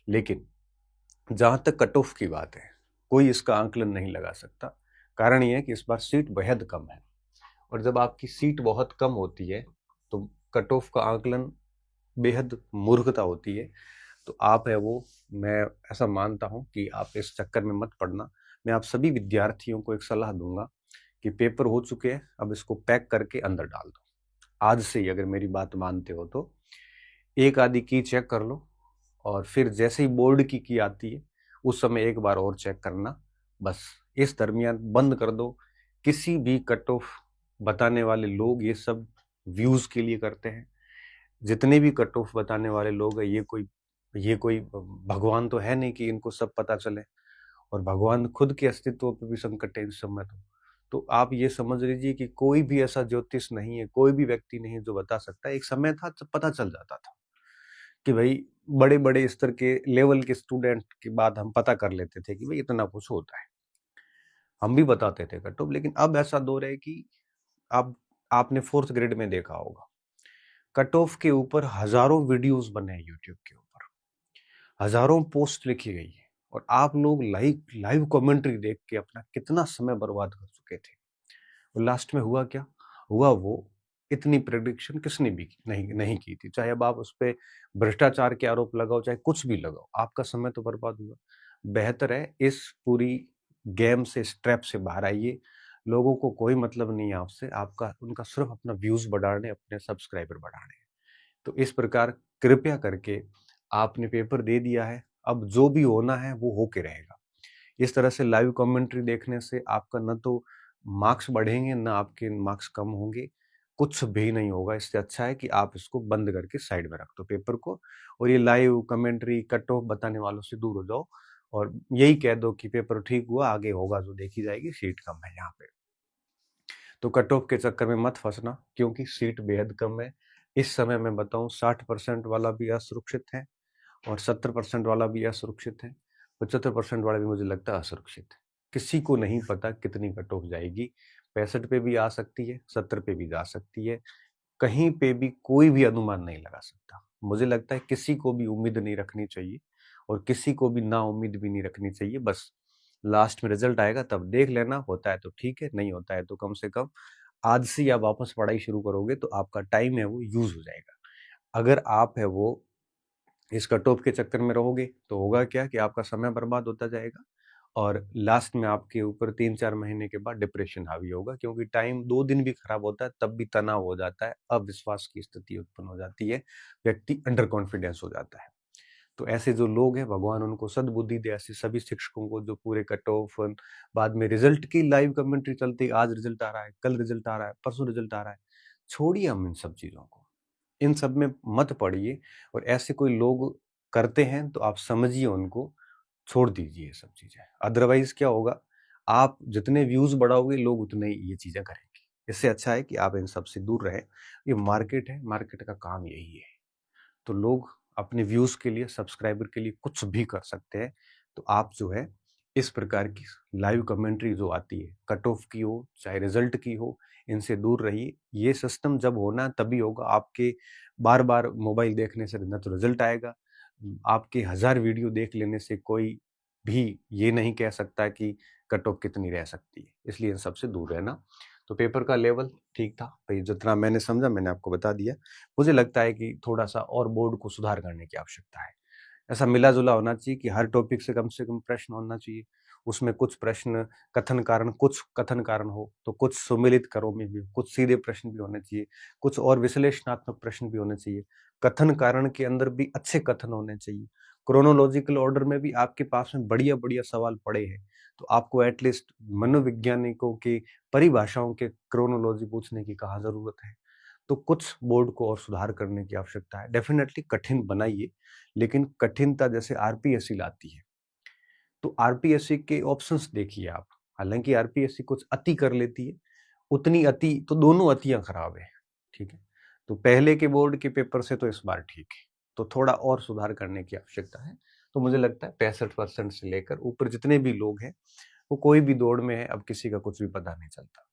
लेकिन जहां तक कट ऑफ की बात है, कोई इसका आंकलन नहीं लगा सकता। कारण यह है कि इस बार सीट बेहद कम है, और जब आपकी सीट बहुत कम होती है तो कट ऑफ का आंकलन बेहद मूर्खता होती है। तो आप है वो, मैं ऐसा मानता हूं कि आप इस चक्कर में मत पड़ना। मैं आप सभी विद्यार्थियों को एक सलाह दूंगा कि पेपर हो चुके हैं, अब इसको पैक करके अंदर डाल दो। आज से ही अगर मेरी बात मानते हो तो एक आधी की चेक कर लो, और फिर जैसे ही बोर्ड की आती है उस समय एक बार और चेक करना। बस इस दरमियान बंद कर दो। किसी भी कट ऑफ बताने वाले लोग ये सब व्यूज के लिए करते हैं। जितने भी कट ऑफ बताने वाले लोग हैं, ये कोई भगवान तो है नहीं कि इनको सब पता चले, और भगवान खुद के अस्तित्व पे भी संकट है इस समय। तो आप ये समझ लीजिए कि कोई भी ऐसा ज्योतिष नहीं है, कोई भी व्यक्ति नहीं है जो बता सकता है। एक समय था जब पता चल जाता था कि भाई बड़े बड़े स्तर के लेवल के स्टूडेंट की बात हम पता कर लेते थे कि भाई इतना कुछ होता है, हम भी बताते थे कट ऑफ। लेकिन अब ऐसा दौर है कि अब आपने फोर्थ ग्रेड में देखा होगा, कट ऑफ के ऊपर हजारों वीडियोस बने हैं यूट्यूब के ऊपर, हजारों पोस्ट लिखी गई है, और आप लोग लाइव लाइव कमेंट्री देख के अपना कितना समय बर्बाद कर चुके थे। और लास्ट में हुआ क्या हुआ, वो इतनी प्रेडिक्शन किसने भी नहीं नहीं की थी। चाहे अब आप उस पर भ्रष्टाचार के आरोप लगाओ, चाहे कुछ भी लगाओ, आपका समय तो बर्बाद हुआ। बेहतर है इस पूरी गेम से, इस ट्रैप से बाहर आइए। लोगों को कोई मतलब नहीं है आपसे, आपका उनका सिर्फ अपना व्यूज बढ़ाने, अपने सब्सक्राइबर बढ़ाने हैं। तो इस प्रकार कृपया करके आपने पेपर दे दिया है, अब जो भी होना है वो होके रहेगा। इस तरह से लाइव कमेंट्री देखने से आपका न तो मार्क्स बढ़ेंगे, ना आपके मार्क्स कम होंगे, कुछ भी नहीं होगा। इससे अच्छा है कि आप इसको बंद करके साइड में रख दो पेपर को, और ये लाइव कमेंट्री कट ऑफ बताने वालों से दूर हो जाओ, और यही कह दो कि पेपर ठीक हुआ, आगे होगा जो देखी जाएगी, सीट कम है यहाँ पे। तो कट ऑफ के चक्कर में मत फंसना, क्योंकि सीट बेहद कम है। इस समय मैं बताऊं 60% वाला भी असुरक्षित है, और 70% वाला भी असुरक्षित है, 75% वाला भी मुझे लगता है असुरक्षित है। किसी को नहीं पता कितनी कट ऑफ जाएगी। 65 पे भी आ सकती है, 70 पे भी जा सकती है, कहीं पे भी कोई भी अनुमान नहीं लगा सकता। मुझे लगता है किसी को भी उम्मीद नहीं रखनी चाहिए, और किसी को भी ना उम्मीद भी नहीं रखनी चाहिए। बस लास्ट में रिजल्ट आएगा तब देख लेना, होता है तो ठीक है, नहीं होता है तो कम से कम आज से आप वापस पढ़ाई शुरू करोगे तो आपका टाइम है वो यूज हो जाएगा। अगर आप है वो इस कट ऑफ के चक्कर में रहोगे तो होगा क्या कि आपका समय बर्बाद होता जाएगा, और लास्ट में आपके ऊपर 3-4 महीने के बाद डिप्रेशन हावी होगा, क्योंकि टाइम 2 दिन भी खराब होता है तब भी तनाव हो जाता है, अविश्वास की स्थिति उत्पन्न हो जाती है, व्यक्ति अंडर कॉन्फिडेंस हो जाता है। तो ऐसे जो लोग हैं, भगवान उनको सद्बुद्धि दे, ऐसे सभी शिक्षकों को जो पूरे कट ऑफ बाद में रिजल्ट की लाइव कमेंट्री चलती, आज रिजल्ट आ रहा है, कल रिजल्ट आ रहा है, परसों रिजल्ट आ रहा है। छोड़िए हम इन सब चीजों को, इन सब में मत पड़िए। और ऐसे कोई लोग करते हैं तो आप समझिए उनको, छोड़ दीजिए ये सब चीजें। अदरवाइज क्या होगा, आप जितने व्यूज बढ़ाओगे लोग उतने ही ये चीजें करेंगे। इससे अच्छा है कि आप इन सब से दूर रहें। ये मार्केट है, मार्केट का काम यही है। तो लोग अपने व्यूज के लिए, सब्सक्राइबर के लिए कुछ भी कर सकते हैं। तो आप जो है इस प्रकार की लाइव कमेंट्री जो आती है, कट ऑफ की हो चाहे रिजल्ट की हो, इनसे दूर रहिए। ये सिस्टम जब होना तभी होगा। आपके बार बार मोबाइल देखने से न तो रिजल्ट आएगा, आपके 1000 वीडियो देख लेने से कोई भी ये नहीं कह सकता कि कट ऑफ कितनी रह सकती है। इसलिए इन सबसे दूर रहना। तो पेपर का लेवल ठीक था भाई, जितना मैंने समझा मैंने आपको बता दिया। मुझे लगता है कि थोड़ा सा और बोर्ड को सुधार करने की आवश्यकता है। ऐसा मिला जुला होना चाहिए कि हर टॉपिक से कम प्रश्न होना चाहिए। उसमें कुछ प्रश्न कथन कारण, कुछ कथन कारण हो तो कुछ सुमेलित करो में भी, कुछ सीधे प्रश्न भी होने चाहिए, कुछ और विश्लेषणात्मक प्रश्न भी होने चाहिए। कथन कारण के अंदर भी अच्छे कथन होने चाहिए। क्रोनोलॉजिकल ऑर्डर में भी आपके पास में बढ़िया बढ़िया सवाल पड़े हैं, तो आपको एटलीस्ट मनोवैज्ञानिकों की परिभाषाओं के क्रोनोलॉजी पूछने की कहाँ जरूरत है। तो कुछ बोर्ड को और सुधार करने की आवश्यकता है। डेफिनेटली कठिन बनाइए, लेकिन कठिनता जैसे आरपीएससी लाती है, तो आरपीएससी के ऑप्शंस देखिए आप। हालांकि आरपीएससी कुछ अति कर लेती है, उतनी अति तो दोनों अतियां खराब है। ठीक है, तो पहले के बोर्ड के पेपर से तो इस बार ठीक है, तो थोड़ा और सुधार करने की आवश्यकता है। तो मुझे लगता है 65% से लेकर ऊपर जितने भी लोग हैं वो कोई भी दौड़ में है, अब किसी का कुछ भी पता नहीं चलता।